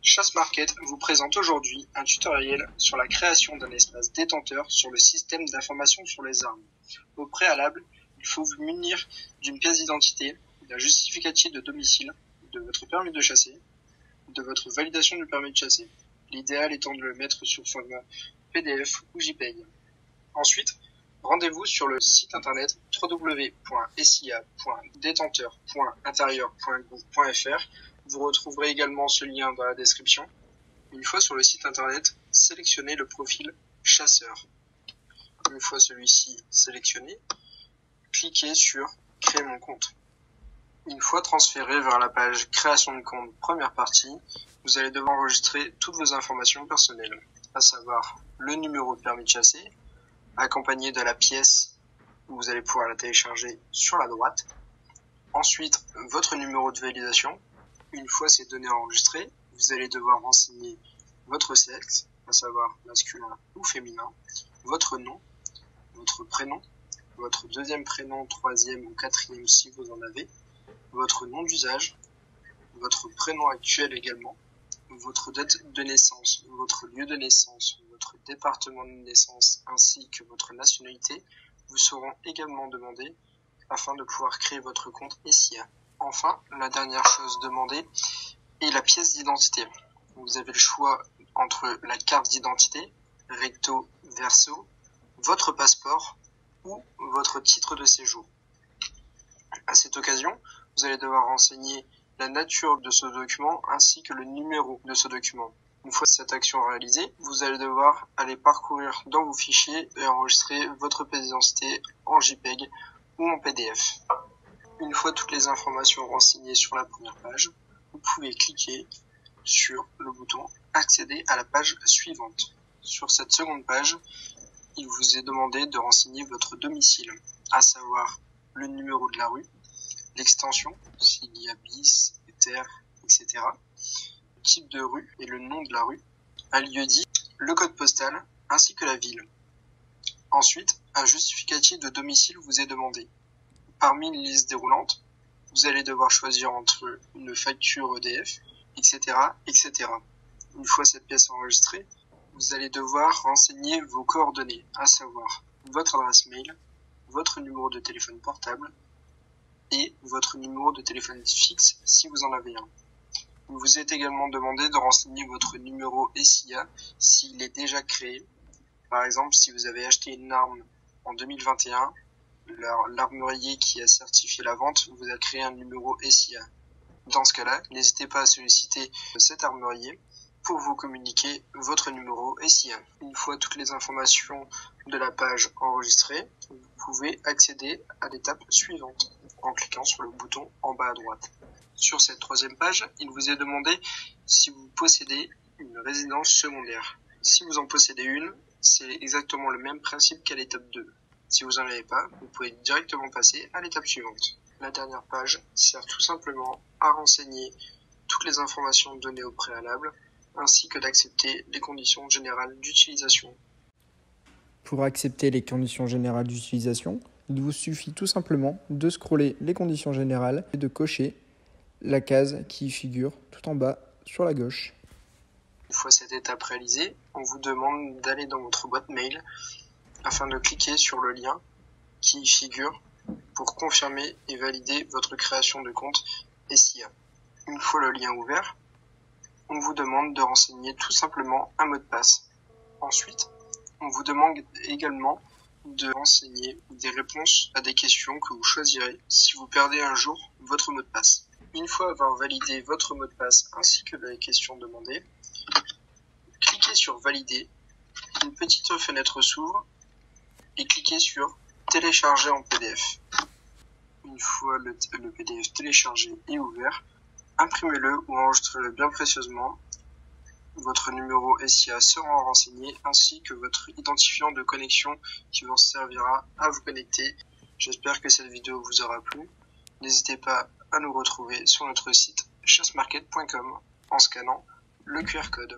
Chasse Market vous présente aujourd'hui un tutoriel sur la création d'un espace détenteur sur le système d'information sur les armes. Au préalable, il faut vous munir d'une pièce d'identité, d'un justificatif de domicile, de votre permis de chasser, de votre validation du permis de chasser. L'idéal étant de le mettre sur format PDF ou JPEG. Ensuite, rendez-vous sur le site internet www.sia.detenteur.intérieur.gouv.fr. Vous retrouverez également ce lien dans la description. Une fois sur le site internet, sélectionnez le profil chasseur. Une fois celui-ci sélectionné, cliquez sur Créer mon compte. Une fois transféré vers la page Création de compte première partie, vous allez devoir enregistrer toutes vos informations personnelles, à savoir le numéro de permis de chasser, accompagné de la pièce où vous allez pouvoir la télécharger sur la droite. Ensuite, votre numéro de validation. Une fois ces données enregistrées, vous allez devoir renseigner votre sexe, à savoir masculin ou féminin, votre nom, votre prénom, votre deuxième prénom, troisième ou quatrième si vous en avez, votre nom d'usage, votre prénom actuel également, votre date de naissance, votre lieu de naissance, votre département de naissance ainsi que votre nationalité vous seront également demandés afin de pouvoir créer votre compte SIA. Enfin, la dernière chose demandée est la pièce d'identité. Vous avez le choix entre la carte d'identité, recto, verso, votre passeport ou votre titre de séjour. À cette occasion, vous allez devoir renseigner la nature de ce document ainsi que le numéro de ce document. Une fois cette action réalisée, vous allez devoir aller parcourir dans vos fichiers et enregistrer votre pièce d'identité en JPEG ou en PDF. Une fois toutes les informations renseignées sur la première page, vous pouvez cliquer sur le bouton Accéder à la page suivante. Sur cette seconde page, il vous est demandé de renseigner votre domicile, à savoir le numéro de la rue, l'extension, s'il y a bis, terre, etc., le type de rue et le nom de la rue, un lieu-dit, le code postal, ainsi que la ville. Ensuite, un justificatif de domicile vous est demandé. Parmi les listes déroulantes, vous allez devoir choisir entre une facture EDF, etc., etc. Une fois cette pièce enregistrée, vous allez devoir renseigner vos coordonnées, à savoir votre adresse mail, votre numéro de téléphone portable et votre numéro de téléphone fixe si vous en avez un. Il vous est également demandé de renseigner votre numéro SIA s'il est déjà créé. Par exemple, si vous avez acheté une arme en 2021, l'armurier qui a certifié la vente vous a créé un numéro SIA. Dans ce cas-là, n'hésitez pas à solliciter cet armurier pour vous communiquer votre numéro SIA. Une fois toutes les informations de la page enregistrées, vous pouvez accéder à l'étape suivante en cliquant sur le bouton en bas à droite. Sur cette troisième page, il vous est demandé si vous possédez une résidence secondaire. Si vous en possédez une, c'est exactement le même principe qu'à l'étape 2. Si vous n'en avez pas, vous pouvez directement passer à l'étape suivante. La dernière page sert tout simplement à renseigner toutes les informations données au préalable, ainsi que d'accepter les conditions générales d'utilisation. Pour accepter les conditions générales d'utilisation, il vous suffit tout simplement de scroller les conditions générales et de cocher la case qui figure tout en bas sur la gauche. Une fois cette étape réalisée, on vous demande d'aller dans votre boîte mail afin de cliquer sur le lien qui y figure pour confirmer et valider votre création de compte SIA. Une fois le lien ouvert, on vous demande de renseigner tout simplement un mot de passe. Ensuite, on vous demande également de renseigner des réponses à des questions que vous choisirez si vous perdez un jour votre mot de passe. Une fois avoir validé votre mot de passe ainsi que les questions demandées, cliquez sur Valider. Une petite fenêtre s'ouvre et cliquez sur Télécharger en PDF. Une fois le PDF téléchargé et ouvert, imprimez-le ou enregistrez-le bien précieusement. Votre numéro SIA sera renseigné ainsi que votre identifiant de connexion qui vous servira à vous connecter. J'espère que cette vidéo vous aura plu. N'hésitez pas à nous retrouver sur notre site chassemarket.com en scannant le QR code.